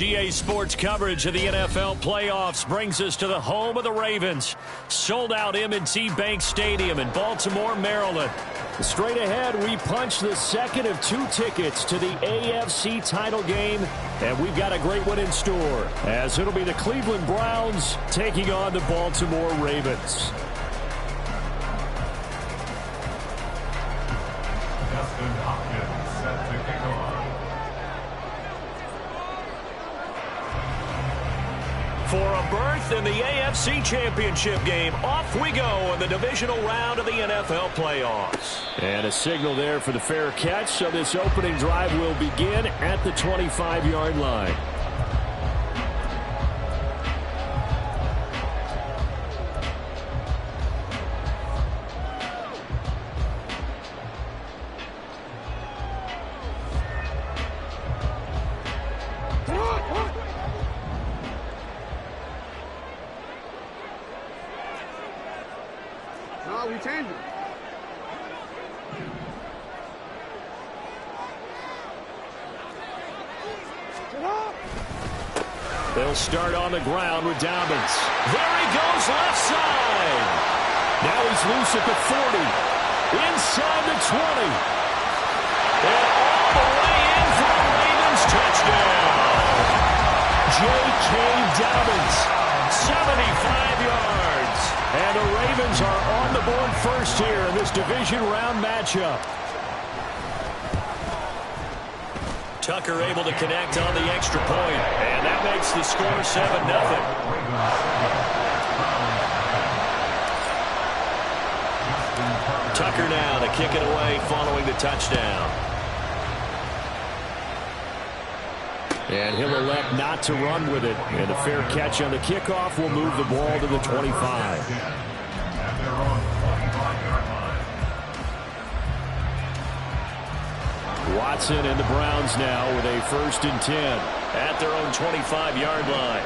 EA Sports coverage of the NFL playoffs brings us to the home of the Ravens. Sold out M&T Bank Stadium in Baltimore, Maryland. Straight ahead, we punch the second of 2 tickets to the AFC title game, and we've got a great one in store, as it'll be the Cleveland Browns taking on the Baltimore Ravens. For a berth in the AFC Championship game, off we go in the divisional round of the NFL playoffs. And a signal there for the fair catch, so this opening drive will begin at the 25-yard line. No, we changed it. They'll start on the ground with Dobbins. There he goes left side. Now he's loose at the 40. Inside the 20. And all the way in for the Ravens touchdown. J.K. Dobbins, 75 yards. And the Ravens are on the board first here in this division round matchup. Tucker able to connect on the extra point, and that makes the score 7-0. Tucker now to kick it away following the touchdown. And he'll elect not to run with it. And a fair catch on the kickoff will move the ball to the 25. Watson and the Browns now with a 1st and 10 at their own 25-yard line.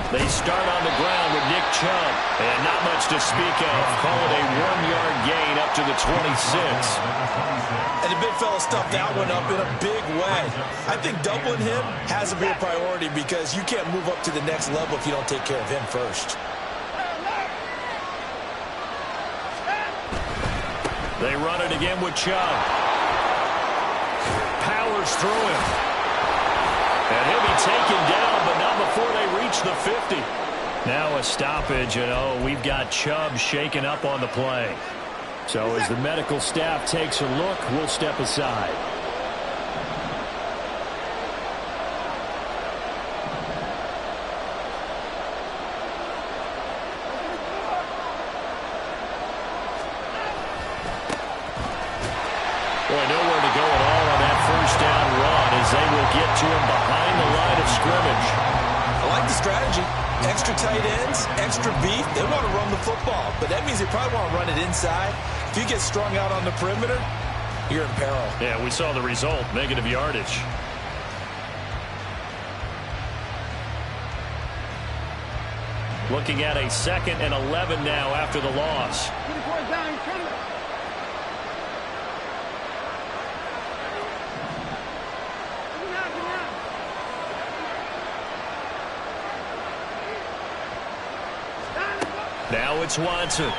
They start on the ground with Nick Chubb, and not much to speak of. Call it a 1-yard gain up to the 26. And the big fella stuffed that one up in a big way. I think doubling him has to be a priority because you can't move up to the next level if you don't take care of him first. They run it again with Chubb. Powers through him. And he'll be taken down, but not before they reach the 50. Now a stoppage, and we've got Chubb shaken up on the play. So as the medical staff takes a look, we'll step aside. Boy, nowhere to go at all on that first down run as they will get to him behind the line of scrimmage. I like the strategy. Extra tight ends, extra beef. They want to run the football, but that means they probably want to run it inside. If you get strung out on the perimeter, you're in peril. Yeah, we saw the result, negative yardage. Looking at a 2nd and 11 now after the loss. Now it's Watson. And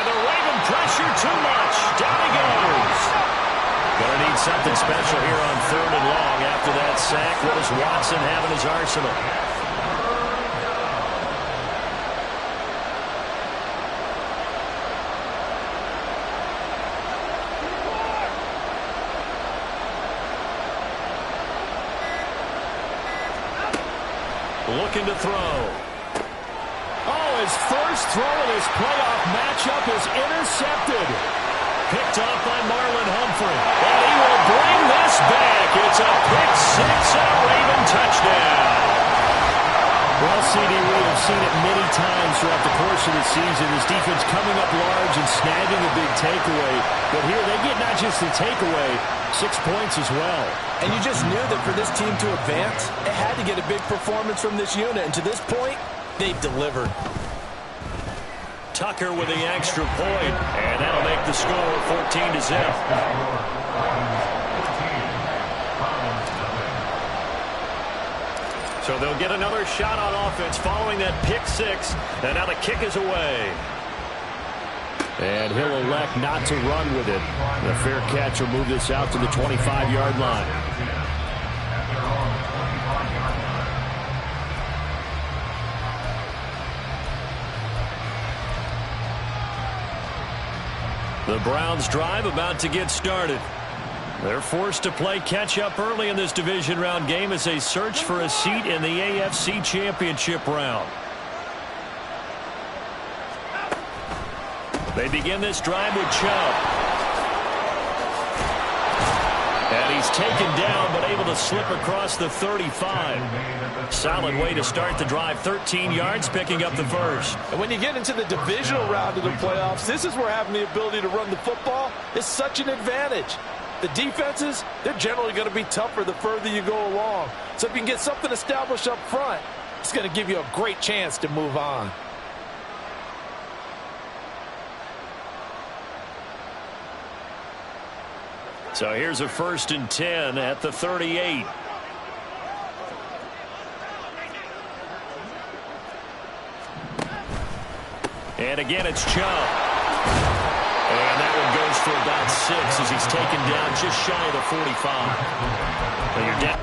the Raven pressure too much. Down he goes. Gonna need something special here on 3rd and long after that sack. What does Watson have in his arsenal? Looking to throw. Oh, his first throw of this playoff matchup is intercepted. Picked off by Marlon Humphrey. And he will bring this back. It's a pick 6 and a Raven touchdown. Well, CD, we have seen it many times throughout the course of the season. This defense coming up large and snagging a big takeaway. But here they get not just the takeaway, 6 points as well. And you just knew that for this team to advance, it had to get a big performance from this unit. And to this point, they've delivered. Tucker with the extra point, and that'll make the score 14-0. So they'll get another shot on offense following that pick six, and now the kick is away. And he'll elect not to run with it. The fair catch will move this out to the 25-yard line. The Browns' drive about to get started. They're forced to play catch-up early in this division round game as they search for a seat in the AFC Championship round. They begin this drive with Chubb. And he's taken down but able to slip across the 35. Solid way to start the drive. 13 yards, picking up the first. And when you get into the divisional round of the playoffs, this is where having the ability to run the football is such an advantage. The defenses, they're generally going to be tougher the further you go along. So if you can get something established up front, it's going to give you a great chance to move on. So here's a 1st and 10 at the 38. And again, it's Chubb. And that one goes for about 6 as he's taken down just shy of the 45. So you're down.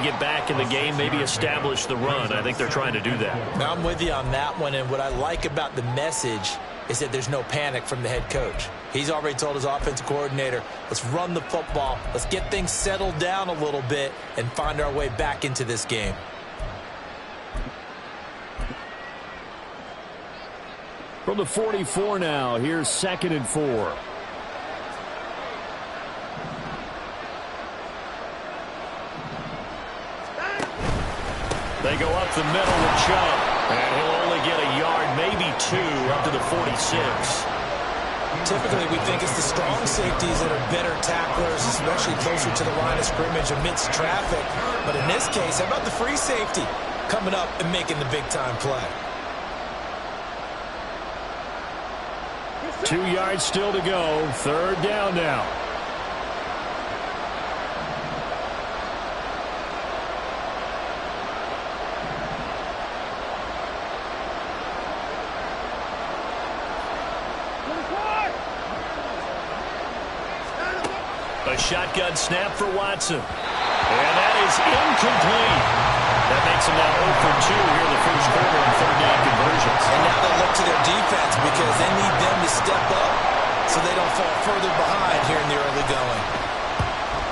get back in the game, maybe establish the run. I think they're trying to do that. I'm with you on that one, and what I like about the message is that there's no panic from the head coach. He's already told his offensive coordinator, let's run the football, let's get things settled down a little bit and find our way back into this game. From the 44 now, here's 2nd and 4. They go up the middle with Chubb, and he'll only get a yard, maybe 2, up to the 46. Typically, we think it's the strong safeties that are better tacklers, especially closer to the line of scrimmage amidst traffic. But in this case, how about the free safety coming up and making the big-time play? 2 yards still to go. 3rd down now. A shotgun snap for Watson. And that is incomplete. That makes them now 0 for 2 here in the first quarter on 3rd down conversions. And now they look to their defense because they need them to step up so they don't fall further behind here in the early going.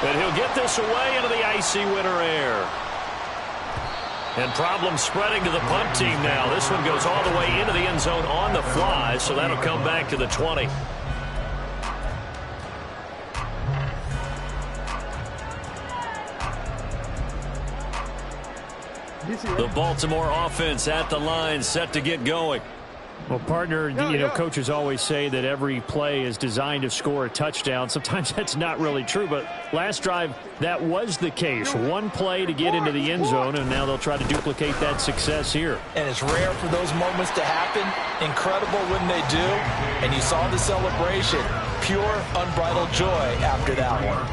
And he'll get this away into the icy winter air. And problems spreading to the punt team now. This one goes all the way into the end zone on the fly, so that'll come back to the 20. The Baltimore offense at the line, set to get going. Well, partner, coaches always say that every play is designed to score a touchdown. Sometimes that's not really true, but last drive, that was the case. One play to get into the end zone, and now they'll try to duplicate that success here. And it's rare for those moments to happen. Incredible when they do. And you saw the celebration. Pure, unbridled joy after that one.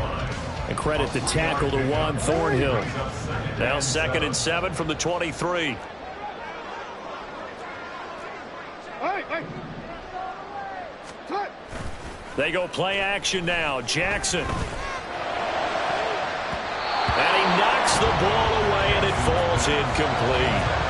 And credit the tackle to Juan Thornhill. Now 2nd and 7 from the 23. They go play action now. Jackson. And he knocks the ball away, and it falls incomplete.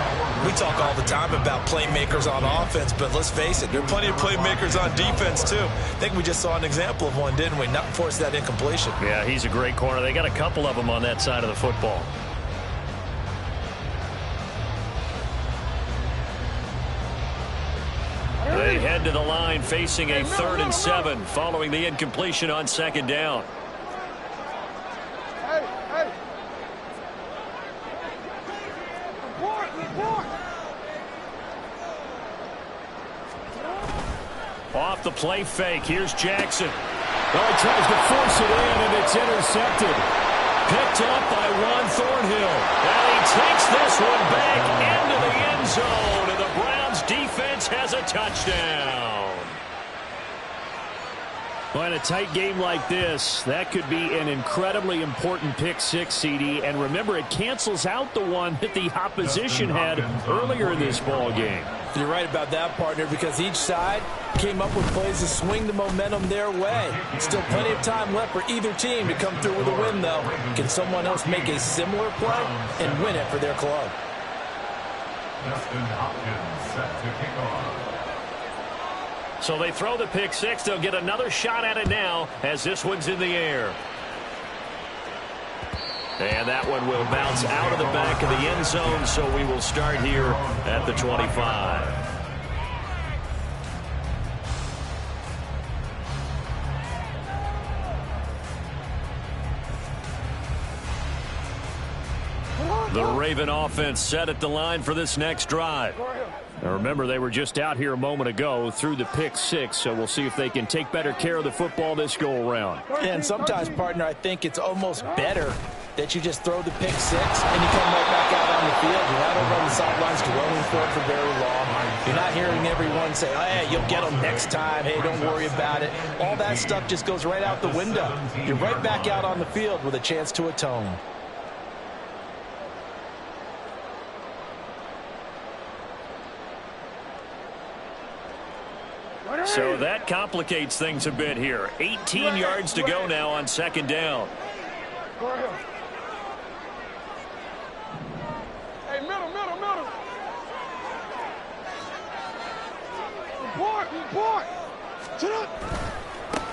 We talk all the time about playmakers on offense, but let's face it, there are plenty of playmakers on defense, too. I think we just saw an example of one, didn't we? Not force that incompletion. Yeah, he's a great corner. They got a couple of them on that side of the football. They head to the line facing a 3rd and 7 following the incompletion on 2nd down. Off the play fake. Here's Jackson. Well, he tries to force it in, and it's intercepted. Picked up by Juan Thornhill. And he takes this one back into the end zone, and the Browns defense has a touchdown. Well, in a tight game like this, that could be an incredibly important pick six, CD. And remember, it cancels out the one that the opposition had earlier in this ball game. You're right about that, partner, because each side came up with plays to swing the momentum their way. Still plenty of time left for either team to come through with a win, though. Can someone else make a similar play and win it for their club? So they throw the pick six. They'll get another shot at it now as this one's in the air. And that one will bounce out of the back of the end zone, so we will start here at the 25. The Raven offense set at the line for this next drive. Now remember, they were just out here a moment ago through the pick six, so we'll see if they can take better care of the football this go-around. And sometimes, partner, I think it's almost better that you just throw the pick six and you come right back out on the field. You're not over on the sidelines dwelling for it for very long. You're not hearing everyone say, oh, hey, you'll get them next time. Hey, don't worry about it. All that stuff just goes right out the window. You're right back out on the field with a chance to atone. So that complicates things a bit here. 18 yards to go now on second down.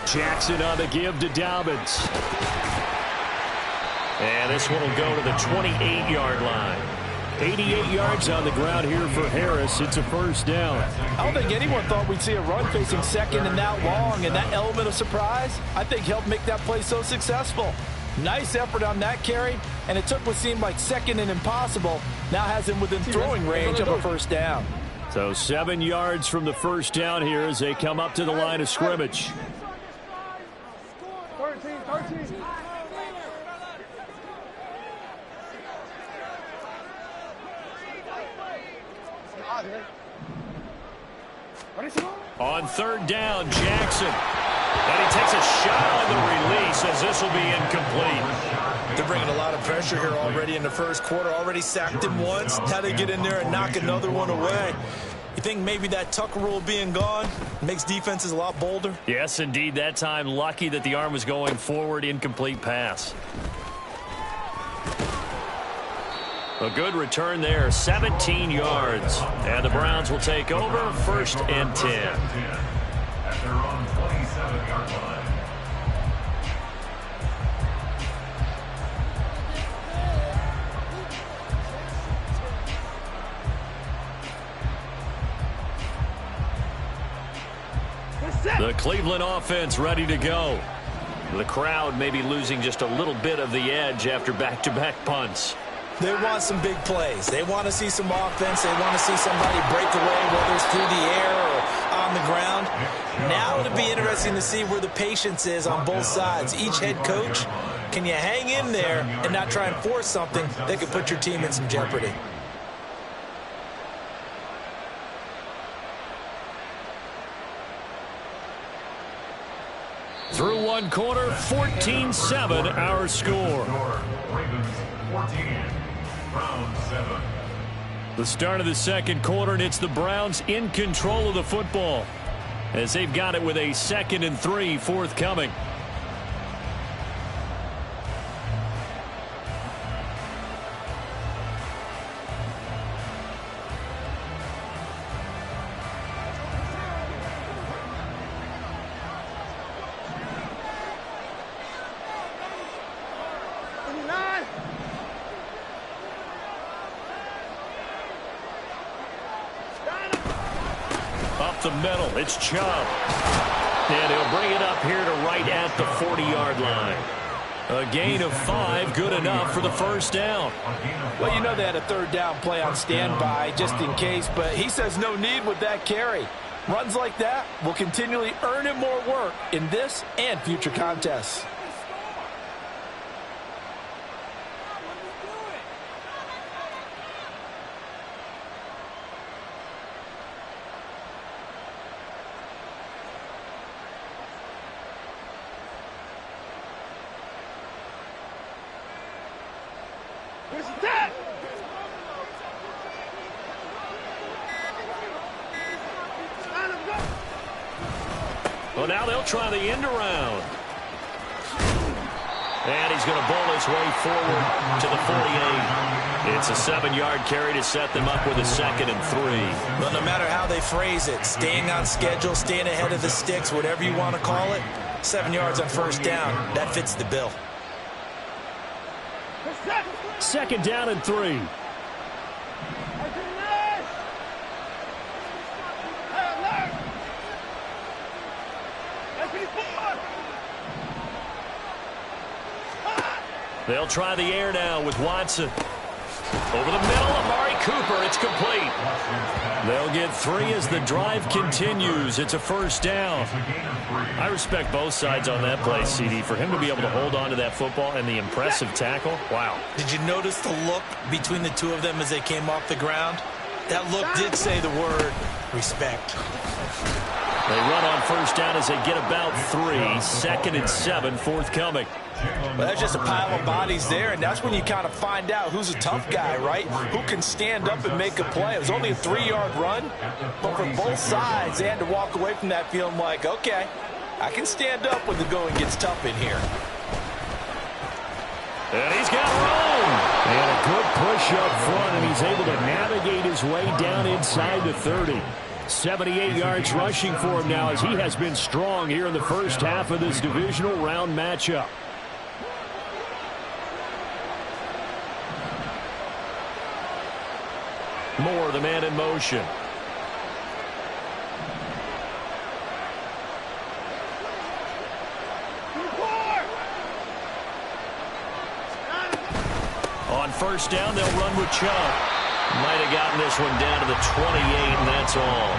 Jackson on the give to Dobbins. And this one will go to the 28-yard line. 88 yards on the ground here for Harris. It's a first down. I don't think anyone thought we'd see a run facing second and that long, and that element of surprise, I think, helped make that play so successful. Nice effort on that carry, and it took what seemed like second and impossible, now has him within throwing range of a first down. So 7 yards from the first down here as they come up to the line of scrimmage. 13. On third down, Jackson. And he takes a shot on the release as this will be incomplete. They're bringing a lot of pressure here already in the first quarter. Already sacked him once. Now they get in there and knock another one away. You think maybe that Tucker rule being gone makes defenses a lot bolder? Yes, indeed. That time, lucky that the arm was going forward. Incomplete pass. A good return there, 17 yards. And the Browns will take over, first and 10. At their own 27-yard line. The Cleveland offense ready to go. The crowd may be losing just a little bit of the edge after back-to-back punts. They want some big plays. They want to see some offense. They want to see somebody break away, whether it's through the air or on the ground. Now it'll be interesting to see where the patience is on both sides. Each head coach, can you hang in there and not try and force something that could put your team in some jeopardy? Through one quarter, 14-7 our score. Ravens 14, Browns 7. The start of the second quarter, and it's the Browns in control of the football as they've got it with a 2nd and 3 forthcoming. Up the middle, it's Chubb. And he'll bring it up here to right at the 40-yard line. A gain of 5, good enough for the first down. Well, you know they had a third down play on standby just in case, but he says no need with that carry. Runs like that will continually earn him more work in this and future contests. Well, now they'll try the end around. And he's going to bowl his way forward to the 48. It's a 7-yard carry to set them up with a 2nd and 3. Well, no matter how they phrase it, staying on schedule, staying ahead of the sticks, whatever you want to call it, 7 yards on first down, that fits the bill. 2nd down and 3. They'll try the air now with Watson. Over the middle, Amari Cooper. It's complete. They'll get 3 as the drive continues. It's a first down. I respect both sides on that play, CD. For him to be able to hold on to that football and the impressive tackle, wow. Did you notice the look between the two of them as they came off the ground? That look did say the word respect. They run on first down as they get about 3. 2nd and 7 forthcoming. Well, that's just a pile of bodies there, and that's when you kind of find out who's a tough guy, right? Who can stand up and make a play. It was only a 3-yard run, but for both sides, they had to walk away from that feeling like, okay, I can stand up when the going gets tough in here. And he's got room. And a good push up front, and he's able to navigate his way down inside the 30. 78 yards rushing for him now as he has been strong here in the first half of this divisional round matchup. Moore, the man in motion. On first down, they'll run with Chubb. Might have gotten this one down to the 28, and that's all.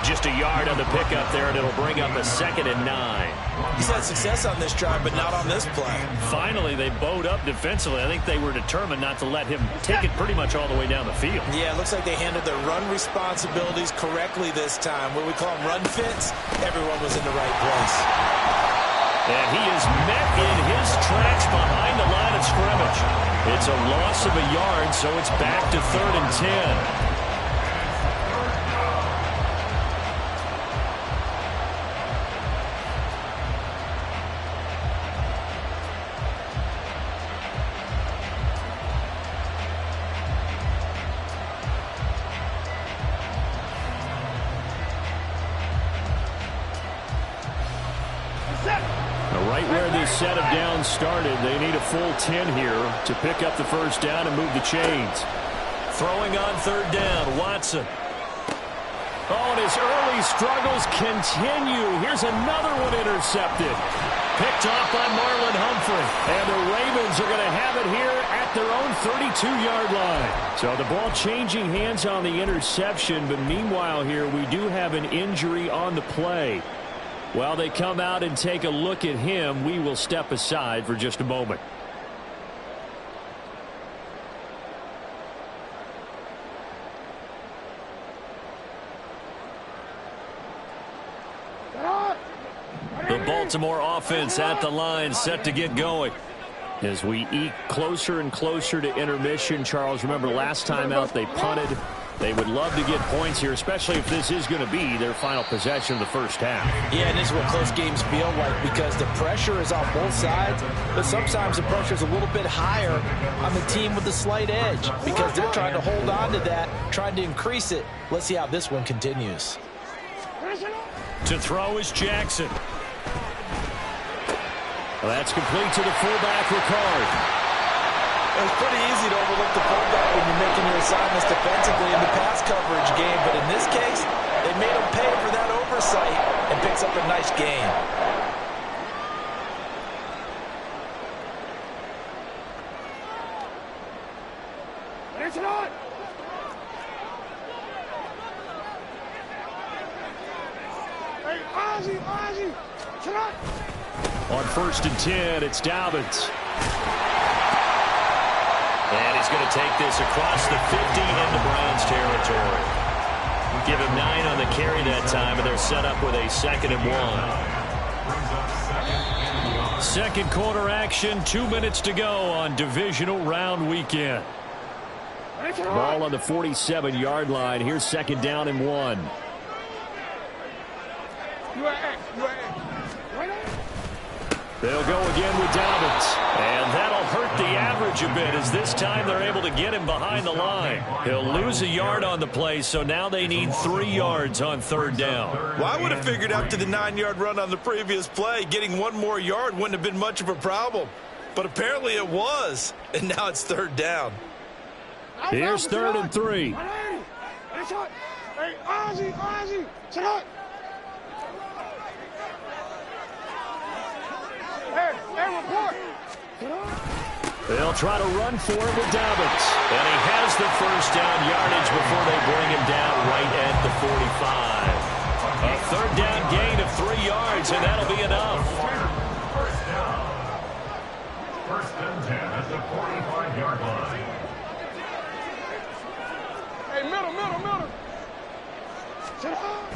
Just a yard on the pickup there, and it'll bring up a 2nd and 9. He's had success on this drive, but not on this play. Finally, they bowed up defensively. I think they were determined not to let him take it pretty much all the way down the field. Yeah, it looks like they handled their run responsibilities correctly this time. What we call them run fits, everyone was in the right place. And he is met in his tracks behind the line of scrimmage. It's a loss of a yard, so it's back to 3rd and 10. Right where this set of downs started, they need a full 10 here to pick up the first down and move the chains. Throwing on 3rd down, Watson. Oh, and his early struggles continue. Here's another one intercepted. Picked off by Marlon Humphrey. And the Ravens are going to have it here at their own 32-yard line. So the ball changing hands on the interception, but meanwhile here we do have an injury on the play. While they come out and take a look at him, we will step aside for just a moment. The Baltimore offense at the line, set to get going. As we eke closer and closer to intermission, Charles, remember last time out they punted. They would love to get points here, especially if this is going to be their final possession of the first half. Yeah, and this is what close games feel like because the pressure is on both sides, but sometimes the pressure is a little bit higher on the team with the slight edge because they're trying to hold on to that, trying to increase it. Let's see how this one continues. To throw is Jackson. Well, that's complete to the fullback, Ricard. It's pretty easy to overlook the fullback when you're making your assignments defensively in the pass coverage game, but in this case, they made him pay for that oversight and picks up a nice gain. On 1st and 10, it's Dobbins. And he's going to take this across the 50 into Browns territory. Give him 9 on the carry that time, and they're set up with a 2nd and 1. Second quarter action, 2 minutes to go on divisional round weekend. Ball on the 47-yard line. Here's 2nd down and 1. They'll go again with Dobbins. And that'll hurt the average a bit as this time they're able to get him behind the line. He'll lose a yard on the play, so now they need 3 yards on 3rd down. Well, I would have figured after the 9-yard run on the previous play, getting 1 more yard wouldn't have been much of a problem. But apparently it was, and now it's 3rd down. Here's 3rd and 3. They'll try to run for it with Dobbins. And he has the first down yardage before they bring him down right at the 45. A 3rd down gain of 3 yards, and that'll be enough. First down. 1st and 10 at the 45-yard line. Hey, middle.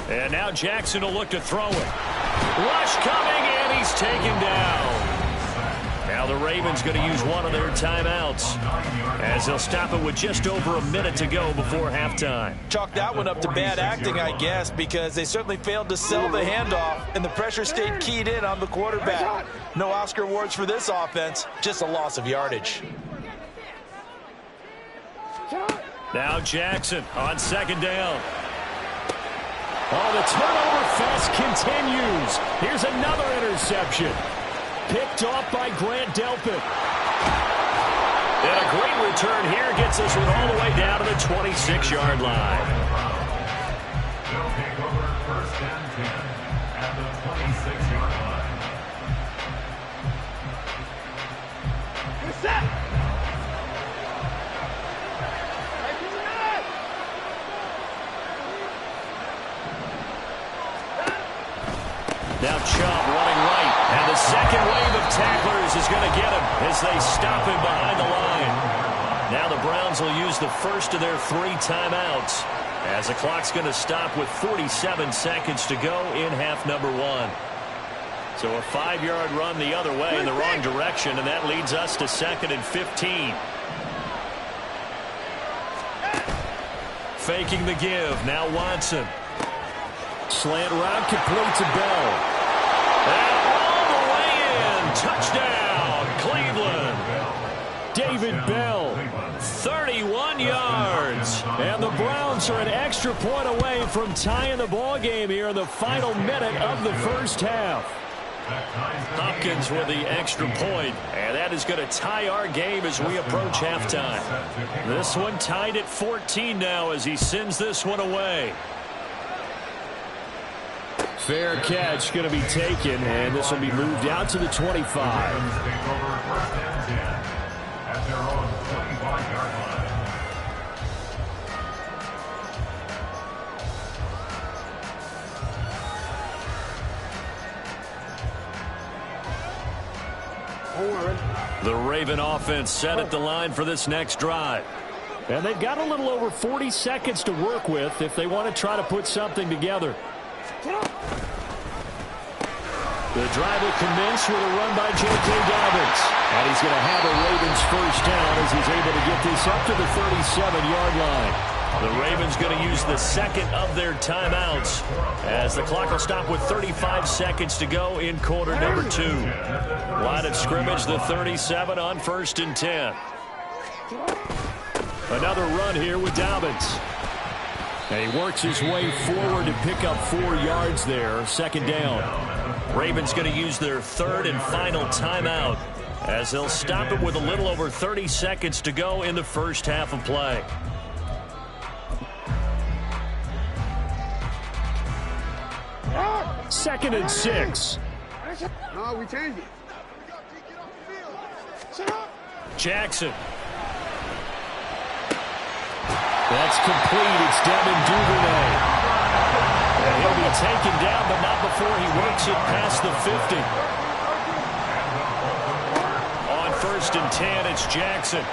And now Jackson will look to throw it. Rush coming, and he's taken down. Now the Ravens going to use one of their timeouts as they'll stop it with just over a minute to go before halftime. Chalk that one up to bad acting, I guess, because they certainly failed to sell the handoff, and the pressure stayed keyed in on the quarterback. No Oscar awards for this offense, just a loss of yardage. Now Jackson on 2nd down. Oh, the turnover fest continues. Here's another interception. Picked off by Grant Delpit. And a great return here gets us all the way down to the 26-yard line. They'll take over first and 10 at the 26-yard line. Good set. Now Chubb running right. And the second wave of tacklers is going to get him as they stop him behind the line. Now the Browns will use the first of their 3 timeouts as the clock's going to stop with 47 seconds to go in half number 1. So a 5-yard run the other way in the wrong direction, and that leads us to 2nd and 15. Faking the give. Now Watson. Slant route complete to Bell. And all the way in. Touchdown, Cleveland. David Bell, 31 yards. And the Browns are an extra point away from tying the ball game here in the final minute of the first half. Hopkins with the extra point, and that is going to tie our game as we approach halftime. This one tied at 14 now as he sends this one away. Fair catch going to be taken, and this will be moved out to the 25. At their own 25-yard line. The Raven offense set at the line for this next drive. And they've got a little over 40 seconds to work with if they want to try to put something together. The drive will commence with a run by J.K. Dobbins. And he's going to have a Ravens first down as he's able to get this up to the 37-yard line. The Ravens going to use the second of their timeouts as the clock will stop with 35 seconds to go in quarter number 2. Line of scrimmage, the 37 on 1st and 10. Another run here with Dobbins. And he works his way forward to pick up 4 yards there. Second down. Ravens going to use their 3rd and final timeout as they'll stop it with a little over 30 seconds to go in the first half of play. Second and 6. No, we changed it. Jackson. That's complete. It's Devin Duvernay. And he'll be taken down, but not before he works it past the 50. On 1st and 10, it's Jackson.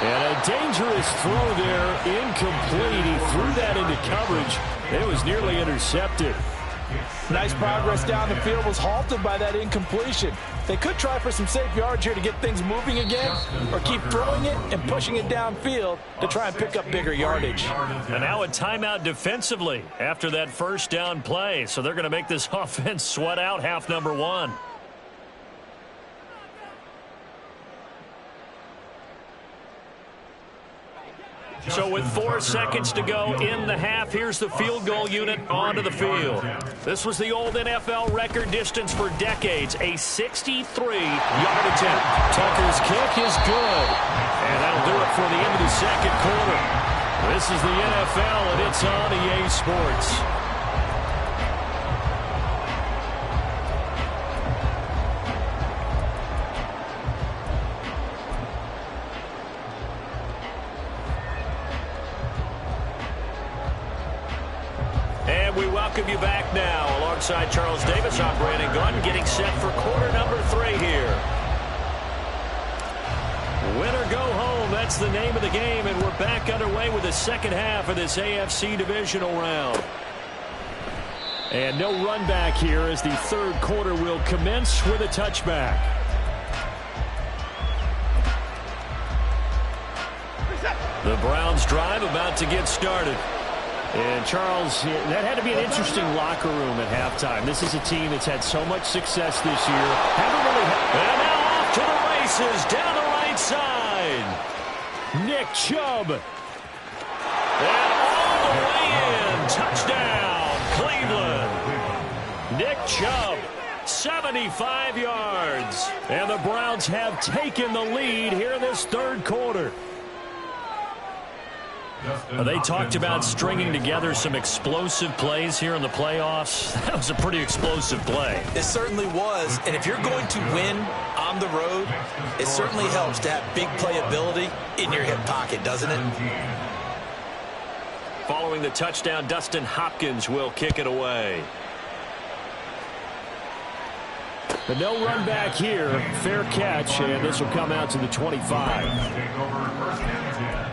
And a dangerous throw there, incomplete. He threw that into coverage. It was nearly intercepted. Nice progress down the field, was halted by that incompletion. They could try for some safe yards here to get things moving again, or keep throwing it and pushing it downfield to try and pick up bigger yardage. And now a timeout defensively after that first down play. So they're going to make this offense sweat out half number 1. So with 4 seconds to go in the half, here's the field goal unit onto the field. This was the old NFL record distance for decades, a 63-yard attempt. Tucker's kick is good. And that'll do it for the end of the second quarter. This is the NFL, and it's on EA Sports. And we welcome you back now alongside Charles Davis. I'm Brandon Gunn getting set for quarter number 3 here. Win or go home, that's the name of the game, and we're back underway with the second half of this AFC divisional round. And no run back here as the third quarter will commence with a touchback. The Browns drive about to get started. And, Charles, that had to be an interesting locker room at halftime. This is a team that's had so much success this year. Haven't really and now off to the races down the right side. Nick Chubb. And all in. Touchdown, Cleveland. Nick Chubb, 75 yards. And the Browns have taken the lead here in this third quarter. They talked about stringing together some explosive plays here in the playoffs. That was a pretty explosive play. It certainly was. And if you're going to win on the road, it certainly helps to have big playability in your hip pocket, doesn't it? Following the touchdown, Dustin Hopkins will kick it away. But no run back here. Fair catch, and this will come out to the 25. Take over first and 10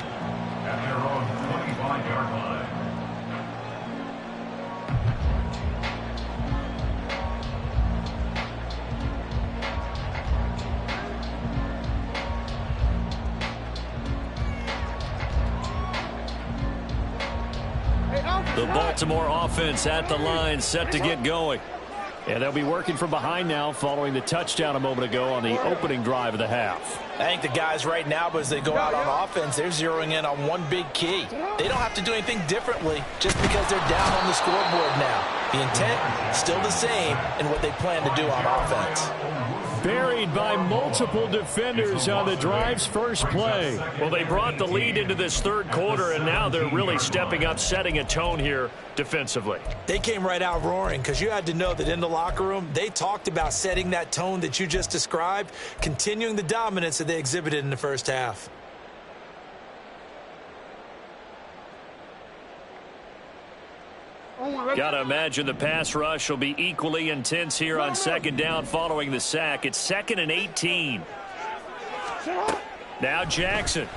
at their own 25-yard line. The Baltimore offense at the line, set to get going. And they'll be working from behind now following the touchdown a moment ago on the opening drive of the half. I think the guys right now, as they go out on offense, they're zeroing in on one big key. They don't have to do anything differently just because they're down on the scoreboard now. The intent, still the same in what they plan to do on offense. Buried by multiple defenders on the drive's first play. Well, they brought the lead into this third quarter, and now they're really stepping up, setting a tone here defensively. They came right out roaring because you had to know that in the locker room, they talked about setting that tone that you just described, continuing the dominance that they exhibited in the first half. Got to imagine the pass rush will be equally intense here on second down following the sack. It's 2nd and 18. Now Jackson.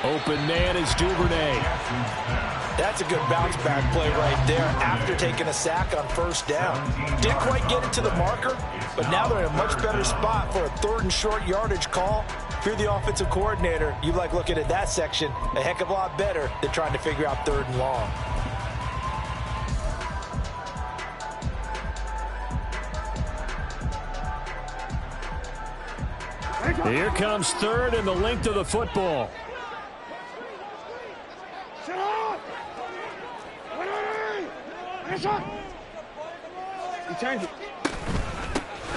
Open man is Duvernay. That's a good bounce back play right there after taking a sack on first down. Didn't quite get it to the marker, but now they're in a much better spot for a 3rd and short yardage call. If you're the offensive coordinator, you like looking at that section a heck of a lot better than trying to figure out 3rd and long. Here comes 3rd and the length of the football. You change it.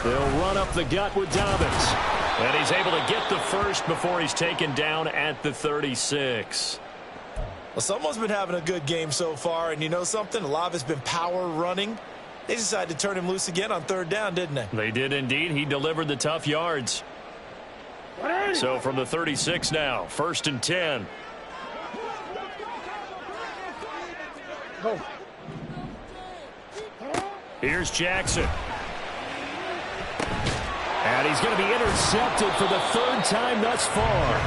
They'll run up the gut with Dobbins. And he's able to get the first before he's taken down at the 36. Well, someone's been having a good game so far, and you know something? A lot of it's been power running. They decided to turn him loose again on 3rd down, didn't they? They did indeed. He delivered the tough yards. So from the 36 now, 1st and 10. Go. Here's Jackson. And he's going to be intercepted for the 3rd time thus far.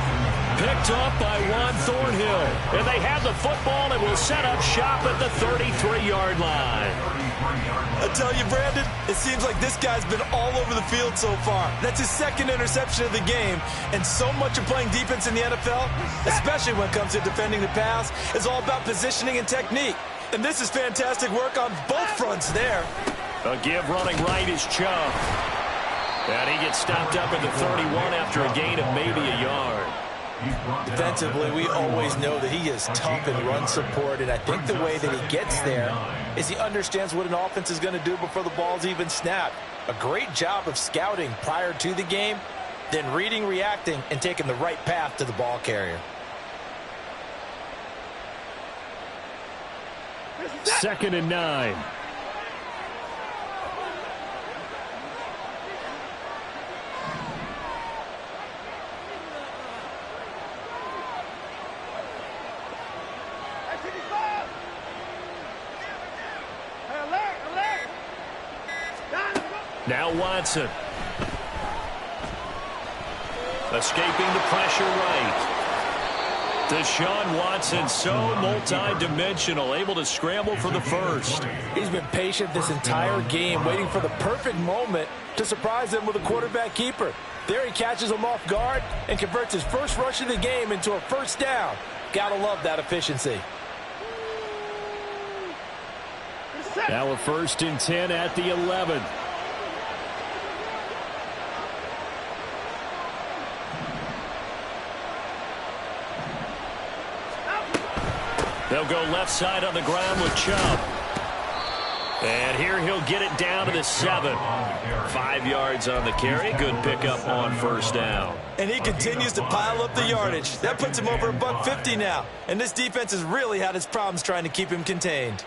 Picked up by Juan Thornhill. And they have the football and will set up shop at the 33-yard line. I tell you, Brandon, it seems like this guy's been all over the field so far. That's his 2nd interception of the game. And so much of playing defense in the NFL, especially when it comes to defending the pass, is all about positioning and technique. And this is fantastic work on both fronts there. A give running right is Chubb. And he gets stopped up at the 31 after a gain of maybe a yard. Defensively, we always know that he is tough in run support, and I think the way that he gets there is he understands what an offense is going to do before the ball's even snapped. A great job of scouting prior to the game, then reading, reacting, and taking the right path to the ball carrier. 2nd and 9. Now Watson. Escaping the pressure right. Deshaun Watson, so multi-dimensional, able to scramble for the first. He's been patient this entire game, waiting for the perfect moment to surprise them with a quarterback keeper. There he catches him off guard and converts his first rush of the game into a 1st down. Gotta love that efficiency. Now a 1st and 10 at the 11. They'll go left side on the ground with Chubb. And here he'll get it down to the 7. 5 yards on the carry. Good pickup on first down. And he continues to pile up the yardage. That puts him over $150 now. And this defense has really had its problems trying to keep him contained.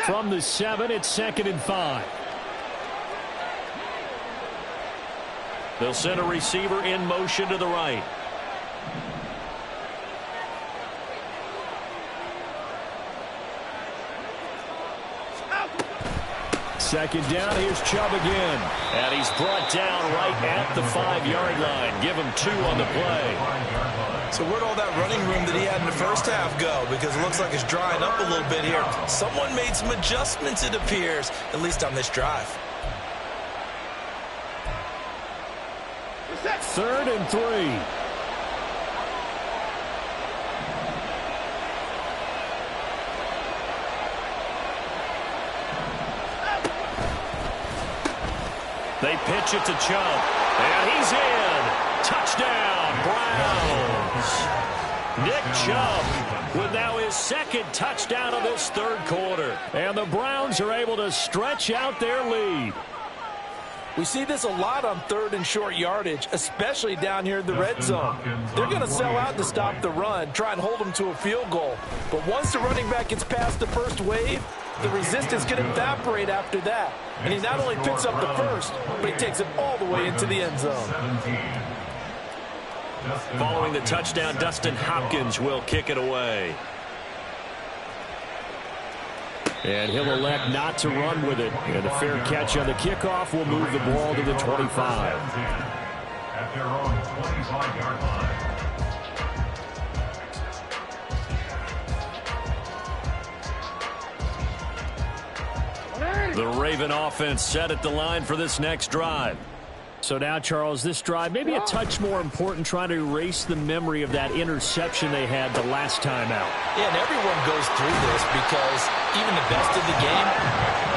From the 7, it's 2nd and 5. They'll send a receiver in motion to the right. Second down, here's Chubb again. And he's brought down right at the 5-yard line. Give him 2 on the play. So where'd all that running room that he had in the first half go? Because it looks like it's drying up a little bit here. Someone made some adjustments, it appears, at least on this drive. 3rd and 3. They pitch it to Chubb. And he's in. Touchdown, Browns. Nick Chubb with now his 2nd touchdown of this 3rd quarter. And the Browns are able to stretch out their lead. We see this a lot on 3rd and short yardage, especially down here in the red zone. They're going to sell out to stop the run, try and hold them to a field goal. But once the running back gets past the first wave, the resistance can evaporate after that. And he not only picks up the first, but he takes it all the way into the end zone. Following the touchdown, Dustin Hopkins will kick it away. And he'll elect not to run with it. And a fair catch on the kickoff will move the ball to the 25. At their own 25-yard line. The Raven offense set at the line for this next drive. So now, Charles, this drive maybe a touch more important, trying to erase the memory of that interception they had the last time out. Yeah, and everyone goes through this because even the best of the game,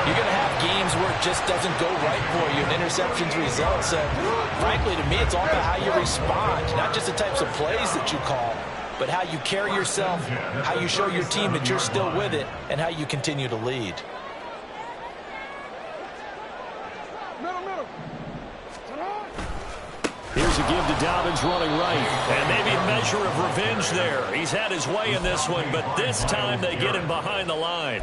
you're going to have games where it just doesn't go right for you, and interceptions results. And frankly, to me, it's all about how you respond, not just the types of plays that you call, but how you carry yourself, how you show your team that you're still with it, and how you continue to lead. Here's a give to Dobbins running right. And maybe a measure of revenge there. He's had his way in this one, but this time they get him behind the line.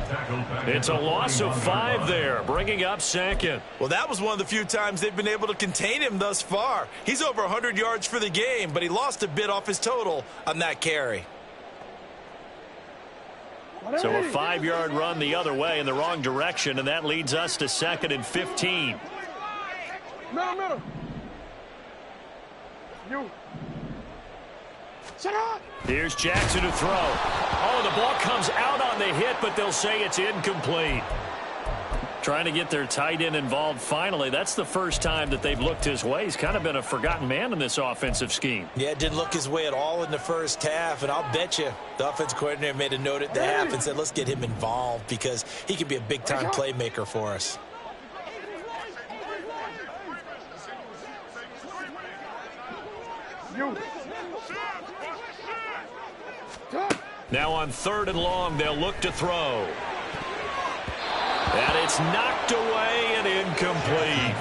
It's a loss of 5 there, bringing up 2nd. Well, that was one of the few times they've been able to contain him thus far. He's over 100 yards for the game, but he lost a bit off his total on that carry. So a 5-yard run the other way in the wrong direction, and that leads us to 2nd and 15. Middle. You. Shut up. Here's Jackson to throw. Oh, the ball comes out on the hit, but they'll say it's incomplete. Trying to get their tight end involved finally. That's the first time that they've looked his way. He's kind of been a forgotten man in this offensive scheme. Yeah, it didn't look his way at all in the first half, and I'll bet you the offense coordinator made a note at the half and said, let's get him involved because he could be a big-time playmaker for us. Now on 3rd and long, they'll look to throw. And it's knocked away and incomplete.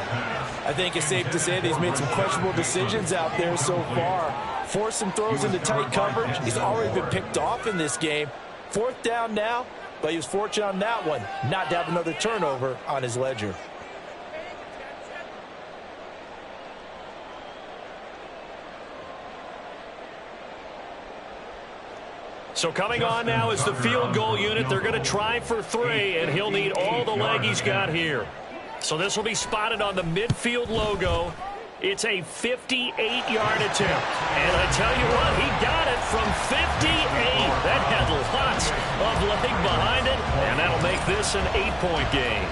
I think it's safe to say that he's made some questionable decisions out there so far. Forced some throws into tight coverage. He's already been picked off in this game. 4th down now, but he was fortunate on that one not to have another turnover on his ledger. So coming on now is the field goal unit. They're going to try for 3, and he'll need all the leg he's got here. So this will be spotted on the midfield logo. It's a 58-yard attempt. And I tell you what, he got it from 58. That had lots of leg behind it, and that'll make this an 8-point game.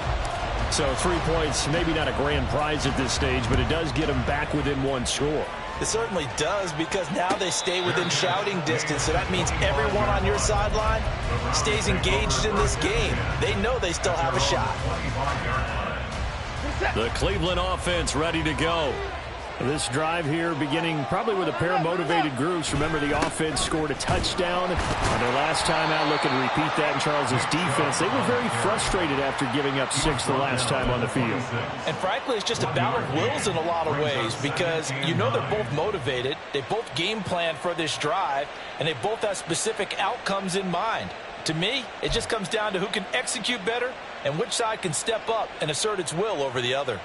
So 3 points, maybe not a grand prize at this stage, but it does get them back within 1 score. It certainly does, because now they stay within shouting distance, so that means everyone on your sideline stays engaged in this game. They know they still have a shot. The Cleveland offense ready to go. This drive here beginning probably with a pair of motivated groups. Remember, the offense scored a touchdown on their last time out. Looking to repeat that in Charles's defense. They were very frustrated after giving up 6 the last time on the field. And frankly, it's just a battle of wills in a lot of ways because you know they're both motivated. They both game planned for this drive, and they both have specific outcomes in mind. To me, it just comes down to who can execute better and which side can step up and assert its will over the other.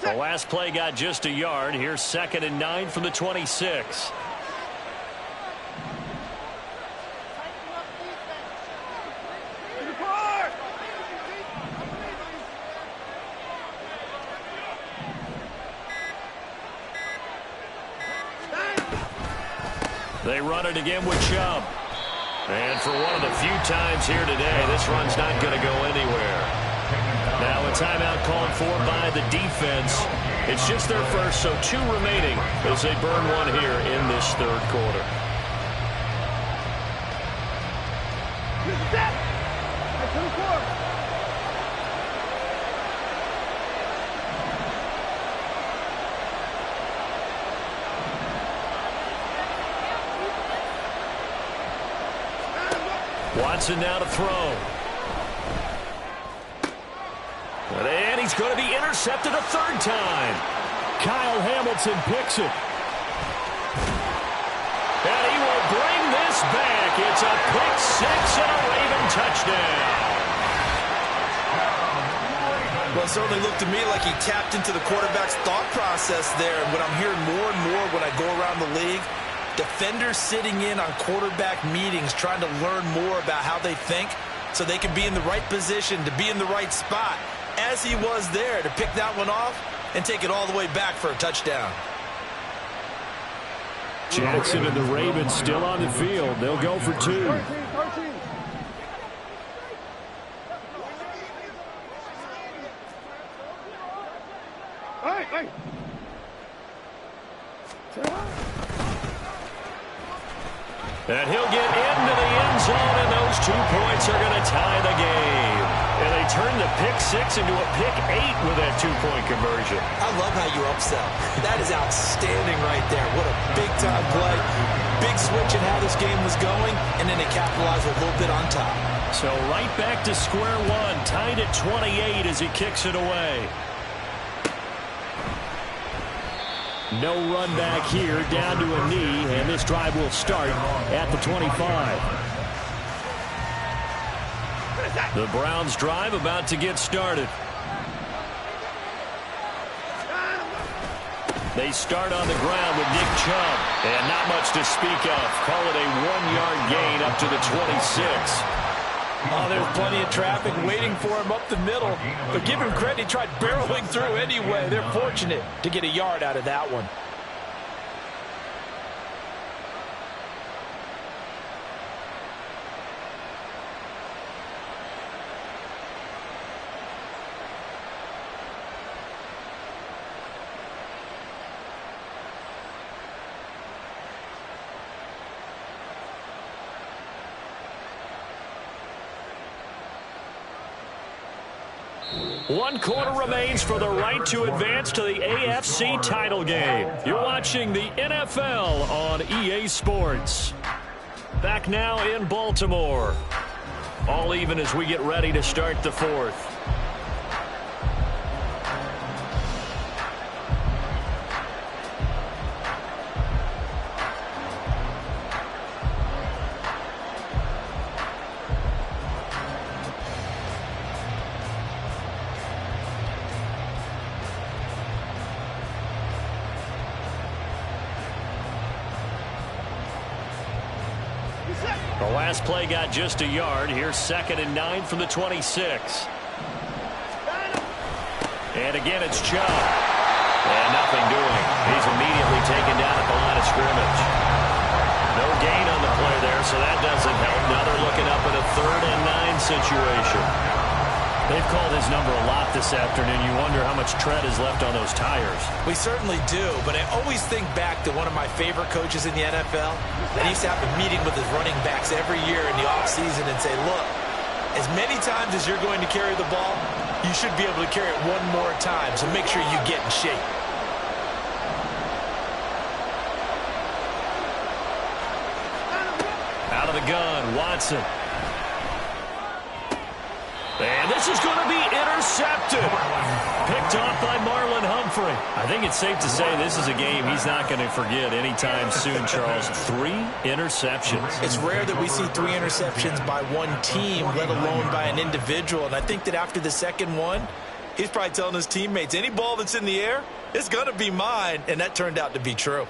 The last play got just a yard. Here's 2nd and 9 from the 26. They run it again with Chubb. And for one of the few times here today, this run's not going to go anywhere. Now a timeout called for by the defense. It's just their first, so 2 remaining as they burn one here in this 3rd quarter. Watson now to throw. And he's going to be intercepted a 3rd time. Kyle Hamilton picks it. And he will bring this back. It's a pick 6 and a Raven touchdown. Well, it certainly looked to me like he tapped into the quarterback's thought process there. And what I'm hearing more and more when I go around the league, defenders sitting in on quarterback meetings trying to learn more about how they think so they can be in the right position to be in the right spot, as he was there to pick that one off and take it all the way back for a touchdown. Jackson and the Ravens still on the field. They'll go for 2. 13. Hey. And he'll get into the end zone, and those 2 points are going to tie the game. And they turn the pick 6 into a pick 8 with that 2-point conversion. I love how you upsell. That is outstanding right there. What a big-time play. Big switch in how this game was going, and then they capitalized a little bit on top. So right back to square one, tied at 28 as he kicks it away. No run back here, down to a knee, and this drive will start at the 25. The Browns drive about to get started. They start on the ground with Nick Chubb, and not much to speak of. Call it a 1-yard gain up to the 26. Oh, there's plenty of traffic waiting for him up the middle. But give him credit, he tried barreling through anyway. They're fortunate to get a yard out of that one. One quarter remains for the right to advance to the AFC title game. You're watching the NFL on EA Sports. Back now in Baltimore. All even as we get ready to start the 4th. The last play got just a yard. Here's 2nd and 9 from the 26. And again, it's Chubb. And nothing doing. He's immediately taken down at the line of scrimmage. No gain on the play there, so that doesn't help. Now they're looking up at a 3rd and 9 situation. They've called his number a lot this afternoon. You wonder how much tread is left on those tires. We certainly do, but I always think back to one of my favorite coaches in the NFL. And he used to have a meeting with his running backs every year in the offseason and say, look, as many times as you're going to carry the ball, You should be able to carry it one more time, so make sure you get in shape. Out of the gun, Watson. And this is going to be intercepted. Picked off by Marlon Humphrey. I think it's safe to say this is a game he's not going to forget anytime soon, Charles. 3 interceptions. It's rare that we see 3 interceptions by one team, let alone by an individual. And I think that after the second one, he's probably telling his teammates, any ball that's in the air, it's going to be mine. And that turned out to be true.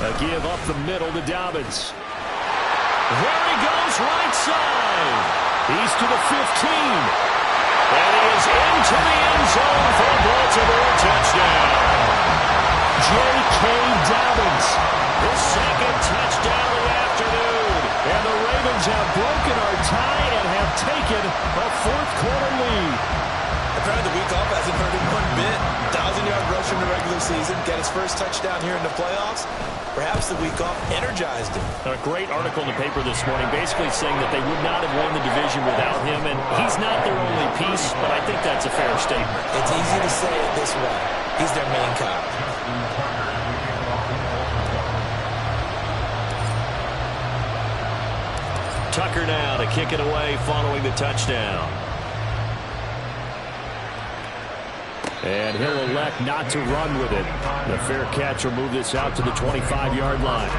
A give up the middle to Dobbins. There he goes, right side. He's to the 15. And he is into the end zone for a Baltimore touchdown. J.K. Dobbins, his second touchdown of the afternoon. And the Ravens have broken our tie and have taken a fourth-quarter lead. Apparently the week off hasn't hurt him one bit. 1,000-yard rush in the regular season. Got his first touchdown here in the playoffs. Perhaps the week off energized him. A great article in the paper this morning basically saying that they would not have won the division without him, and he's not their only piece, but I think that's a fair statement. It's easy to say it this way. He's their main cog. Tucker now to kick it away following the touchdown. And he'll elect not to run with it. The fair catch will move this out to the 25-yard line.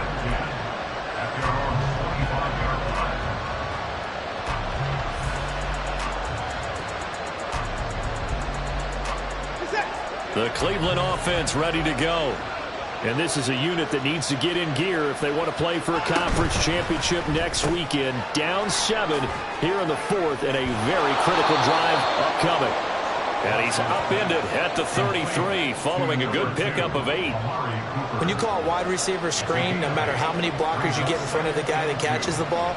The Cleveland offense ready to go. And this is a unit that needs to get in gear if they want to play for a conference championship next weekend. Down 7 here in the 4th, and a very critical drive upcoming. And he's upended at the 33 following a good pickup of 8. When you call a wide receiver screen, no matter how many blockers you get in front of the guy that catches the ball,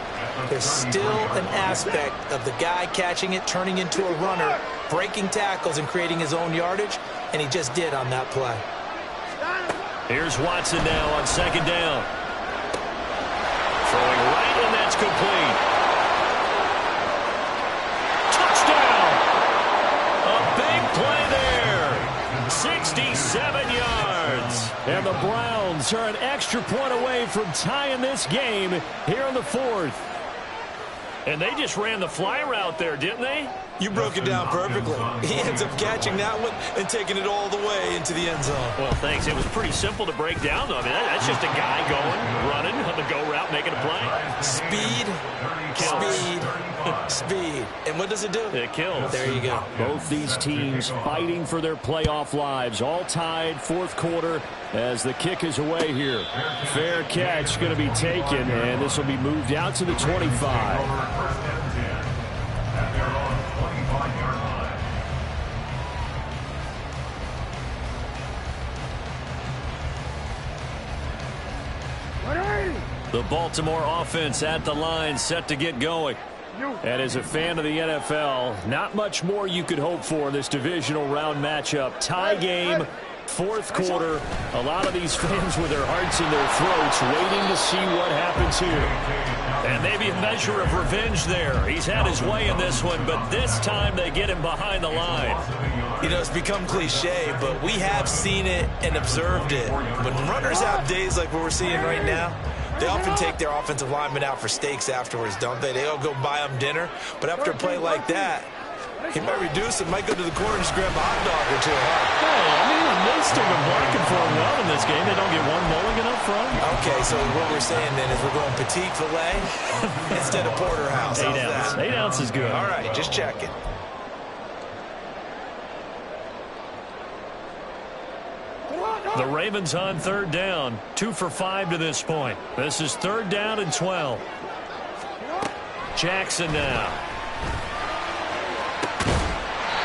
there's still an aspect of the guy catching it, turning into a runner, breaking tackles and creating his own yardage, and he just did on that play. Here's Watson now on second down. Throwing right, and that's complete. Touchdown! A big play there. 67 yards. And the Browns are an extra point away from tying this game here in the 4th. And they just ran the fly route there, didn't they? You broke it down perfectly. He ends up catching that one and taking it all the way into the end zone. Well, thanks. It was pretty simple to break down, though. I mean, that's just a guy going, running on the go route, making a play. Speed, speed, speed. And what does it do? It kills. There you go. Both these teams fighting for their playoff lives. All tied, 4th quarter, as the kick is away here. Fair catch going to be taken, and this will be moved out to the 25. The Baltimore offense at the line, set to get going. And as a fan of the NFL, not much more you could hope for in this divisional round matchup. Tie game, 4th quarter. A lot of these fans with their hearts in their throats waiting to see what happens here. And maybe a measure of revenge there. He's had his way in this one, but this time they get him behind the line. You know, it's become cliche, but we have seen it and observed it. When runners have days like what we're seeing right now, they often take their offensive linemen out for steaks afterwards, don't they? They all go buy them dinner. But after a play like that, he might reduce it, might go to the corner and just grab a hot dog or two. Hey, I mean, they still been blocking for him well in this game. They don't get one mulligan up front. Okay, so what we're saying then is we're going petite filet instead of porterhouse. 8 ounce. 8 ounce is good. All right, just checking. The Ravens on 3rd down. 2 for 5 to this point. This is 3rd down and 12. Jackson now.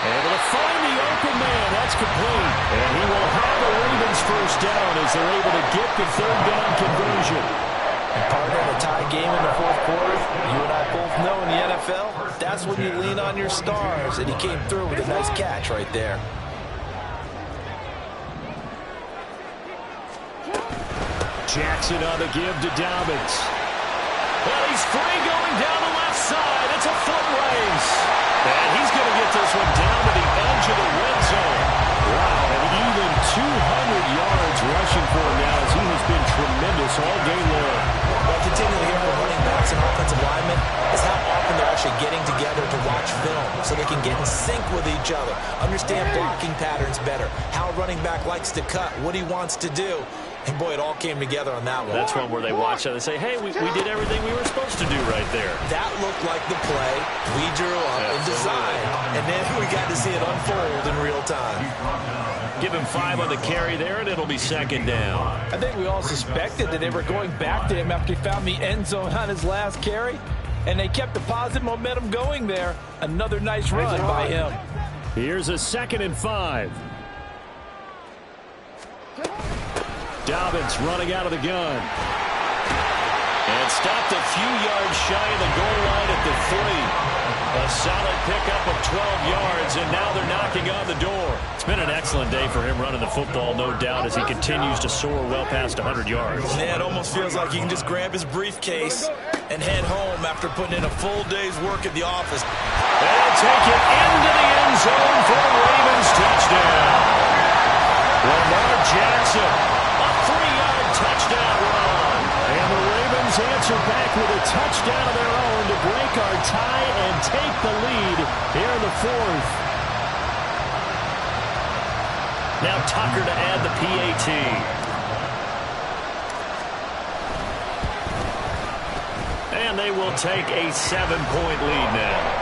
Able to find the open man. That's complete. And he will have the Ravens first down as they're able to get the 3rd down conversion. And partner, in a tie game in the 4th quarter, you and I both know in the NFL, that's when you lean on your stars. And he came through with a nice catch right there. Jackson on the give to Dobbins. Well, he's free going down the left side. It's a foot race. And he's going to get this one down to the edge of the red zone. Wow, and even 200 yards rushing for him now as he has been tremendous all game long. What I continually hear from running backs and offensive linemen is how often they're actually getting together to watch film so they can get in sync with each other, understand blocking patterns better, how a running back likes to cut, what he wants to do. And, boy, it all came together on that one. That's one where they watch it and say, hey, we did everything we were supposed to do right there. That looked like the play we drew up and designed. And then we got to see it unfold in real time. Give him 5 on the carry there, and it'll be second down. I think we all suspected that they were going back to him after he found the end zone on his last carry. And they kept the positive momentum going there. Another nice run by him. Here's a 2nd and 5. Dobbins running out of the gun. And stopped a few yards shy of the goal line at the 3. A solid pickup of 12 yards, and now they're knocking on the door. It's been an excellent day for him running the football, no doubt, as he continues to soar well past 100 yards. Yeah, it almost feels like he can just grab his briefcase and head home after putting in a full day's work at the office. And take it into the end zone for the Ravens touchdown. Lamar Jackson, a 3-yard touchdown run. And the Ravens answer back with a touchdown of their own to break our tie and take the lead here in the 4th. Now Tucker to add the PAT. And they will take a 7-point lead now.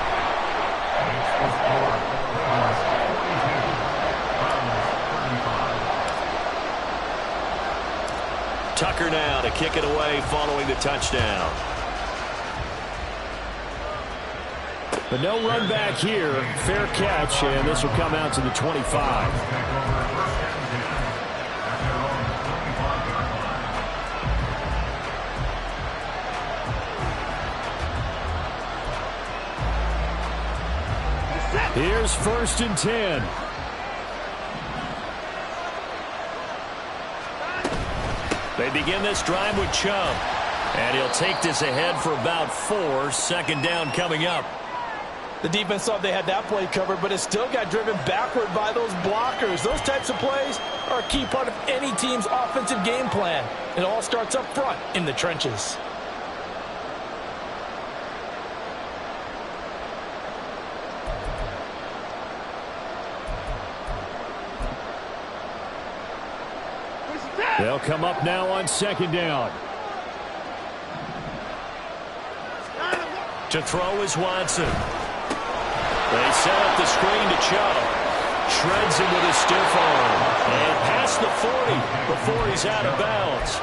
Tucker now to kick it away following the touchdown. But no run back here. Fair catch, and this will come out to the 25. Here's 1st and 10. They begin this drive with Chubb. And he'll take this ahead for about 4. 2nd down coming up. The defense thought they had that play covered, but it still got driven backward by those blockers. Those types of plays are a key part of any team's offensive game plan. It all starts up front in the trenches. They'll come up now on 2nd down. To throw is Watson. They set up the screen to Chubb. Shreds him with a stiff arm. And past the 40 before he's out of bounds.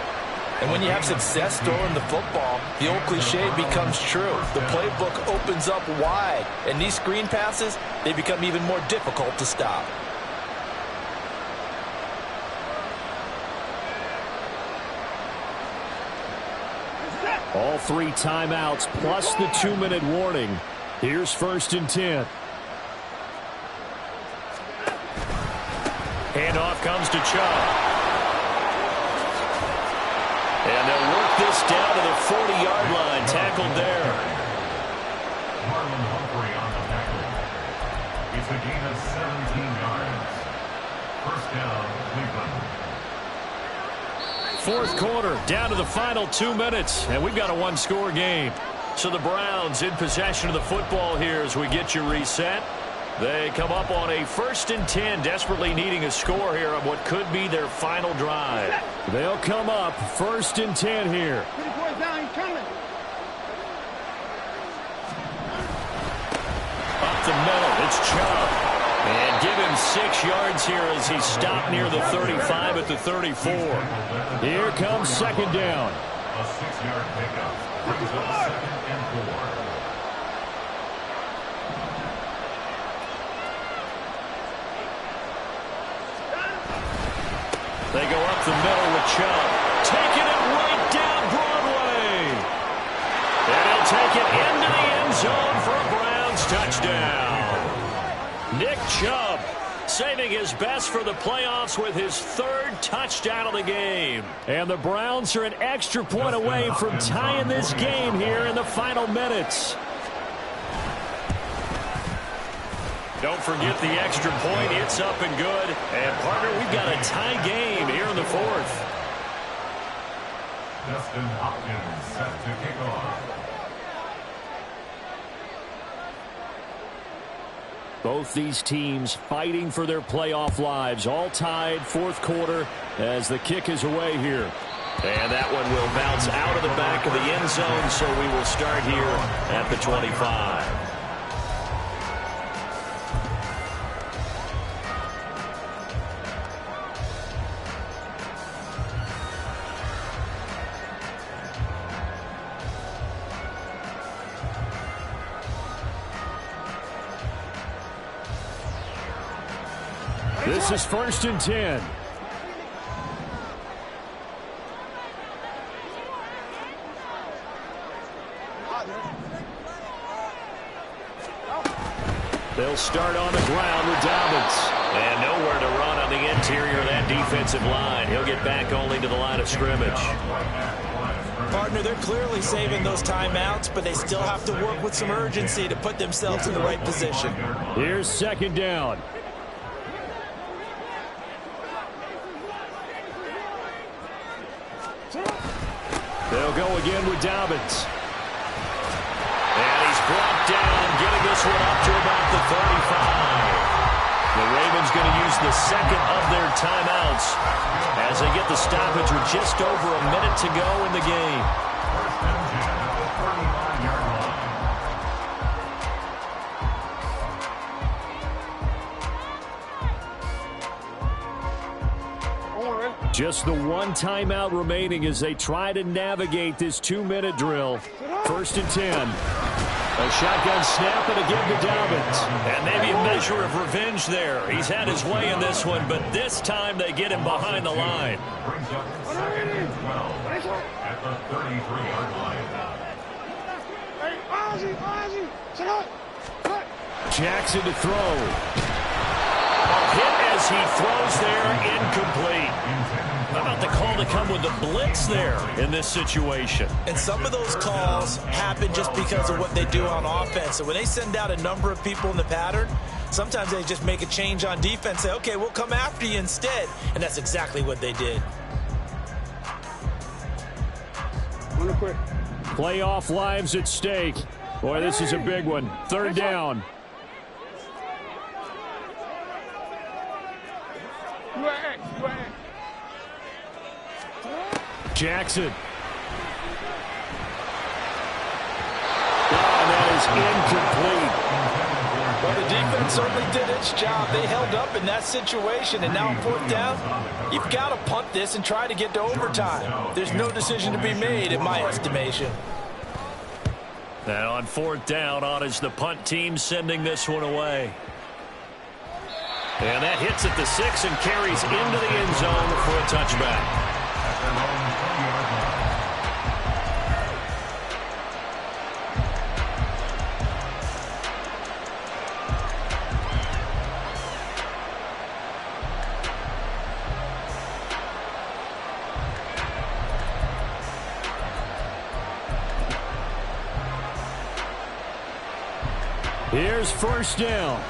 And when you have success throwing the football, the old cliche becomes true. The playbook opens up wide. And these screen passes, they become even more difficult to stop. All 3 timeouts plus the 2-minute warning. Here's 1st and 10. Handoff comes to Chubb. And they'll work this down to the 40-yard line. Tackled there. Marlon Humphrey on the tackle. It's a gain of 17 yards. 1st down, Cleveland. 4th quarter, down to the final 2 minutes, and we've got a 1-score game. So the Browns in possession of the football here as we get you reset. They come up on a 1st and 10, desperately needing a score here on what could be their final drive. They'll come up 1st and 10 here. Up the middle, it's Chubb. And give him 6 yards here as he stopped near the 35 at the 34. Here comes 2nd down. A 6-yard pickup brings up 2nd and 4. They go up the middle with Chubb. Taking it right down Broadway. And he'll take it into the end zone for a Browns touchdown. Nick Chubb saving his best for the playoffs with his third touchdown of the game. And the Browns are an extra point away from tying this game here in the final minutes. Don't forget the extra point. It's up and good. And, partner, we've got a tie game here in the fourth. Dustin Hopkins set to kick off. Both these teams fighting for their playoff lives. All tied, fourth quarter, as the kick is away here. And that one will bounce out of the back of the end zone, so we will start here at the 25. This is 1st and 10. They'll start on the ground with Dobbins. And nowhere to run on the interior of that defensive line. He'll get back only to the line of scrimmage. Partner, they're clearly saving those timeouts, but they still have to work with some urgency to put themselves in the right position. Here's 2nd down. They'll go again with Dobbins. And he's brought down, getting this one up to about the 35. The Ravens going to use the second of their timeouts as they get the stoppage with just over a minute to go in the game. Just the one timeout remaining as they try to navigate this 2-minute drill. 1st and 10. A shotgun snap and again to Dobbins. And maybe a measure of revenge there. He's had his way in this one, but this time they get him behind the line. Brings up 2nd and 12 at the 33-yard line. Jackson to throw. A hit as he throws there, incomplete. How about the call to come with the blitz there in this situation? And some of those calls happen just because of what they do on offense. So when they send out a number of people in the pattern, sometimes they just make a change on defense, say, okay, we'll come after you instead. And that's exactly what they did. Playoff lives at stake. Boy, this is a big one. 3rd down. Jackson. And that is incomplete. Well, the defense certainly did its job. They held up in that situation, and now on 4th down, you've got to punt this and try to get to overtime. There's no decision to be made, in my estimation. And on 4th down, on is the punt team sending this one away. And that hits at the 6 and carries into the end zone for a touchback. Here's 1st down.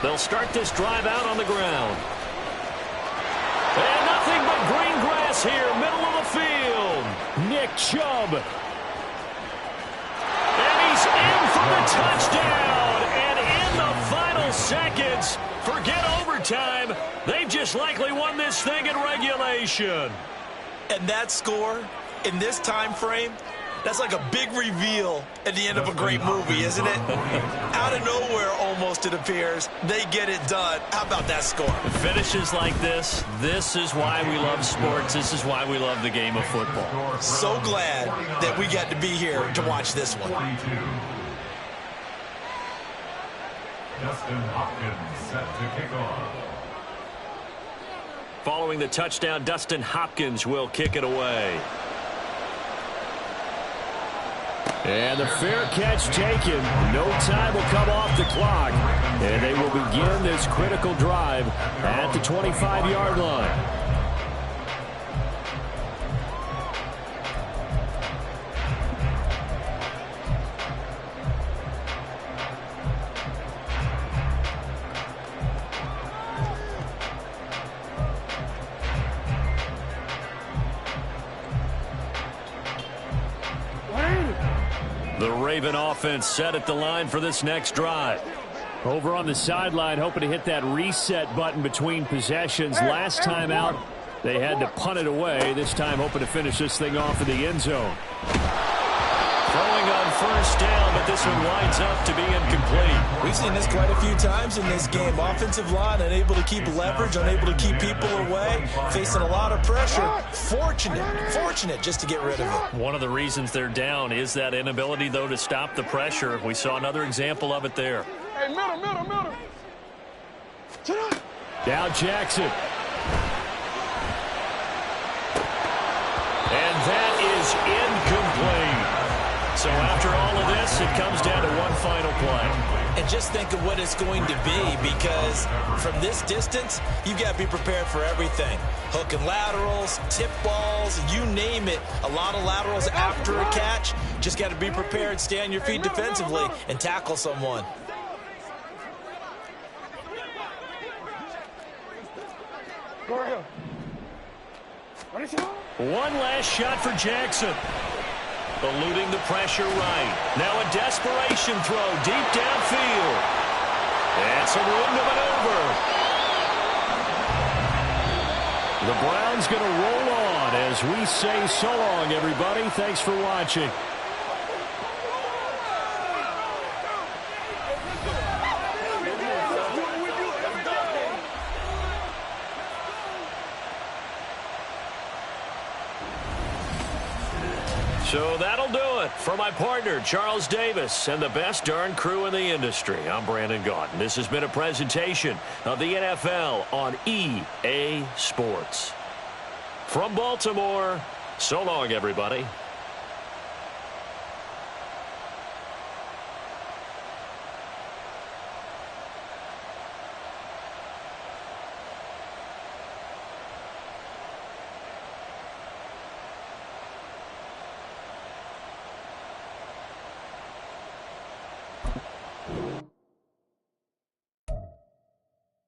They'll start this drive out on the ground. And nothing but green grass here, middle of the field. Nick Chubb. And he's in for the touchdown. And in the final seconds, forget overtime. They've just likely won this thing in regulation. And that score in this time frame, that's like a big reveal at the end of a great movie, isn't it? Out of nowhere, almost, it appears, they get it done. How about that score? Finishes like this is why we love sports. This is why we love the game of football. So glad that we got to be here to watch this one. 42. Dustin Hopkins set to kick off. Following the touchdown, Dustin Hopkins will kick it away. And the fair catch taken. No time will come off the clock. And they will begin this critical drive at the 25-yard line. The Raven offense set at the line for this next drive. Over on the sideline, hoping to hit that reset button between possessions. Last time out, they had to punt it away. This time, hoping to finish this thing off in the end zone. Throwing on first down, but this one winds up to be incomplete. We've seen this quite a few times in this game. Offensive line unable to keep leverage, unable to keep people away, facing a lot of pressure. Fortunate just to get rid of it. One of the reasons they're down is that inability, though, to stop the pressure. We saw another example of it there. Hey, middle. Down Jackson. And that is incomplete. So after all of this, it comes down to one final play. And just think of what it's going to be, because from this distance, you've got to be prepared for everything. Hook and laterals, tip balls, you name it. A lot of laterals after a catch. Just got to be prepared, stay on your feet defensively, and tackle someone. One last shot for Jackson. Eluding the pressure right. Now a desperation throw deep downfield. And some room to maneuver. The Browns going to roll on as we say so long, everybody. Thanks for watching. So that'll do it for my partner, Charles Davis, and the best darn crew in the industry. I'm Brandon Gaudin. This has been a presentation of the NFL on EA Sports. From Baltimore, so long, everybody.